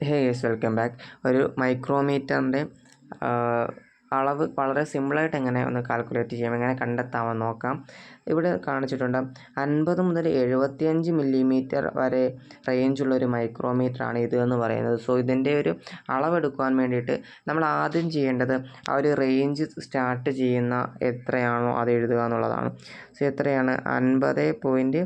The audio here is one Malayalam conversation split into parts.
ഹേ യെസ്, വെൽക്കം ബാക്ക്. ഒരു മൈക്രോമീറ്ററിൻ്റെ അളവ് വളരെ സിമ്പിളായിട്ട് എങ്ങനെ ഒന്ന് കാൽക്കുലേറ്റ് ചെയ്യാം, എങ്ങനെ കണ്ടെത്താമെന്ന് നോക്കാം. ഇവിടെ കാണിച്ചിട്ടുണ്ട് 50 മുതൽ 75 മില്ലിമീറ്റർ വരെ റേഞ്ചുള്ളൊരു മൈക്രോമീറ്ററാണ് ഇത് എന്ന് പറയുന്നത്. സോ ഇതിൻ്റെ ഒരു അളവെടുക്കുവാൻ വേണ്ടിയിട്ട് നമ്മൾ ആദ്യം ചെയ്യേണ്ടത് ആ ഒരു റേഞ്ച് സ്റ്റാർട്ട് ചെയ്യുന്ന എത്രയാണോ അത് എഴുതുക എന്നുള്ളതാണ്. സോ എത്രയാണ് 50.00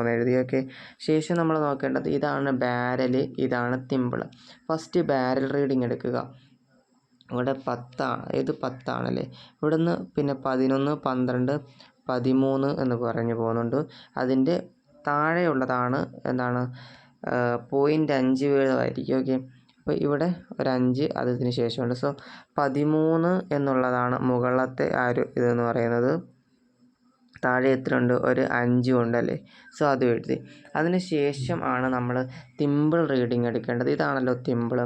എന്ന് എഴുതി. ഓക്കെ, ശേഷം നമ്മൾ നോക്കേണ്ടത് ഇതാണ് ബാരൽ, ഇതാണ് തിമ്പിൾ. ഫസ്റ്റ് ബാരൽ റീഡിങ് എടുക്കുക. ഇവിടെ 10 ഇത് 10 ആണല്ലേ. ഇവിടുന്ന് പിന്നെ 11, 12, 13 എന്ന് പറഞ്ഞു പോകുന്നുണ്ട്. അതിൻ്റെ താഴെയുള്ളതാണ് എന്താണ് 0.5 വീതമായിരിക്കും. ഓക്കെ, അപ്പോൾ ഇവിടെ ഒരു 5 അതിന് ശേഷമുണ്ട്. സോ 13 എന്നുള്ളതാണ് മുകളിലത്തെ ആ ഒരു ഇതെന്ന് പറയുന്നത്. താഴെ എത്ര ഉണ്ട്? ഒരു 5 ഉണ്ടല്ലേ. സോ അത് എഴുതി. അതിന് ശേഷം ആണ് നമ്മൾ തിമ്പിൾ റീഡിങ് എടുക്കേണ്ടത്. ഇതാണല്ലോ തിമ്പിൾ.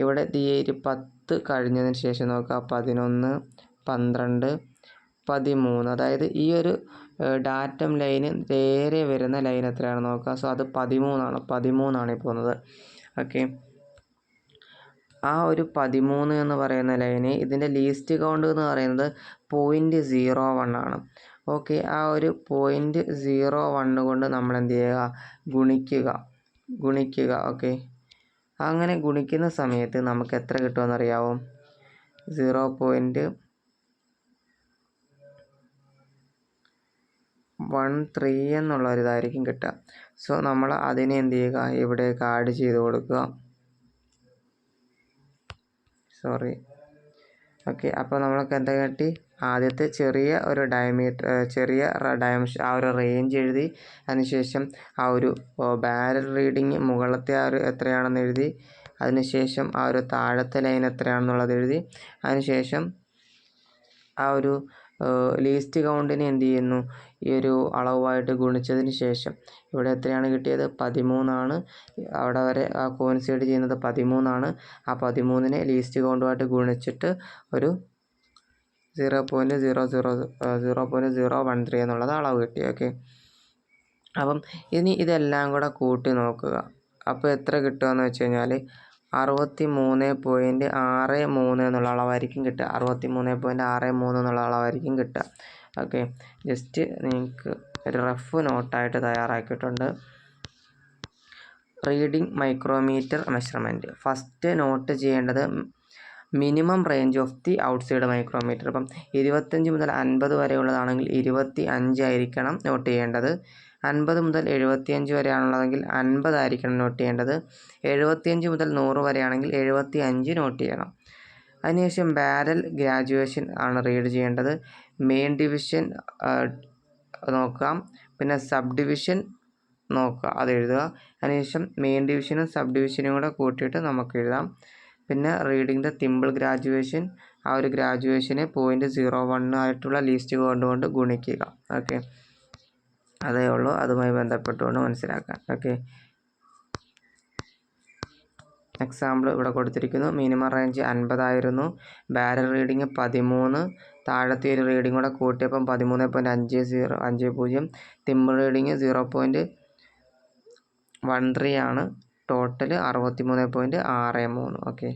ഇവിടെ ഈ 10 കഴിഞ്ഞതിന് ശേഷം നോക്കുക 11, 12, 13. അതായത് ഈ ഒരു ഡാറ്റം ലൈന് നേരെ വരുന്ന ലൈൻ എത്രയാണ് നോക്കുക. സോ അത് 13 ഈ പോകുന്നത്. ഓക്കെ, ആ ഒരു 13 എന്ന് പറയുന്ന ലൈന് ഇതിൻ്റെ ലീസ്റ്റ് കൗണ്ട് എന്ന് പറയുന്നത് 0.01 ആണ്. ഓക്കെ, ആ ഒരു 0.01 കൊണ്ട് നമ്മൾ എന്ത് ചെയ്യുക? ഗുണിക്കുക. ഓക്കെ, അങ്ങനെ ഗുണിക്കുന്ന സമയത്ത് നമുക്ക് എത്ര കിട്ടുമെന്നറിയാമോ? 0.13 എന്നുള്ളൊരിതായിരിക്കും കിട്ടുക. സോ നമ്മൾ അതിനെ എന്ത് ചെയ്യുക? ഇവിടേക്ക് ആഡ് ചെയ്ത് കൊടുക്കുക. ഓക്കെ, അപ്പോൾ നമ്മൾക്ക് എന്താ കിട്ടി? ആദ്യത്തെ ചെറിയ ഒരു ഡയമെൻഷൻ ആ ഒരു റേഞ്ച് എഴുതി. അതിനുശേഷം ആ ഒരു ബാരൽ റീഡിങ് മുകളിലത്തെ ആ ഒരു എത്രയാണെന്ന് എഴുതി. അതിനുശേഷം ആ ഒരു താഴത്തെ ലൈൻ എത്രയാണെന്നുള്ളത് എഴുതി. അതിനുശേഷം ആ ഒരു ലീസ്റ്റ് കൗണ്ടിനെ എന്ത് ചെയ്യുന്നു? ഈ ഒരു അളവുമായിട്ട് ഗുണിച്ചതിന് ശേഷം ഇവിടെ എത്രയാണ് കിട്ടിയത്? 13 ആണ്. അവിടെ വരെ ആ കോയിൻസൈഡ് ചെയ്യുന്നത് 13 ആണ്. ആ 13നെ ലീസ്റ്റ് കൗണ്ടുമായിട്ട് ഗുണിച്ചിട്ട് ഒരു 0.013 എന്നുള്ളത് അളവ് കിട്ടി. ഓക്കെ, അപ്പം ഇനി ഇതെല്ലാം കൂടെ കൂട്ടി നോക്കുക. അപ്പോൾ എത്ര കിട്ടുകയെന്ന് വെച്ച് കഴിഞ്ഞാൽ 63.63 എന്നുള്ള അളവായിരിക്കും കിട്ടുക. 63.63 എന്നുള്ള അളവായിരിക്കും കിട്ടുക. ഓക്കെ, ജസ്റ്റ് നിങ്ങൾക്ക് ഒരു റഫ് നോട്ടായിട്ട് തയ്യാറാക്കിയിട്ടുണ്ട്. Reading micrometer measurement. First not ചെയ്യേണ്ടത് minimum range of the outside micrometer. ഇപ്പം 25 മുതൽ 50 വരെയുള്ളതാണെങ്കിൽ 25 ആയിരിക്കണം നോട്ട് ചെയ്യേണ്ടത്. 50 മുതൽ 75 വരെയാണുള്ളതെങ്കിൽ 50 ആയിരിക്കണം നോട്ട് ചെയ്യേണ്ടത്. 75 മുതൽ 100 വരെയാണെങ്കിൽ 75 നോട്ട് ചെയ്യണം. അതിനുശേഷം ബാരൽ ഗ്രാജുവേഷൻ ആണ് റീഡ് ചെയ്യേണ്ടത്. മെയിൻ ഡിവിഷൻ നോക്കാം, പിന്നെ സബ് ഡിവിഷൻ നോക്കുക, അത് എഴുതുക. അതിനുശേഷം മെയിൻ ഡിവിഷനും സബ് ഡിവിഷനും കൂടെ കൂട്ടിയിട്ട് നമുക്ക് എഴുതാം. പിന്നെ റീഡിങ് ദ തിമ്പിൾ ഗ്രാജുവേഷൻ, ആ ഒരു ഗ്രാജുവേഷനെ 0.01 ആയിട്ടുള്ള ലീസ്റ്റ് കൊണ്ട് ഗുണിക്കുക. ഓക്കെ, അതേ ഉള്ളൂ, അതുമായി ബന്ധപ്പെട്ടുകൊണ്ട് മനസ്സിലാക്കാൻ. ഓക്കെ, എക്സാമ്പിൾ ഇവിടെ കൊടുത്തിരിക്കുന്നു. മിനിമം റേഞ്ച് 50 ആയിരുന്നു. Barrel reading 13. താഴത്തെ ഒരു റീഡിങ് കൂടെ കൂട്ടിയപ്പം 13.50. തിമ്പിൾ റീഡിങ് 0.13 ആണ്. ടോട്ടൽ 63.63. ഓക്കെ.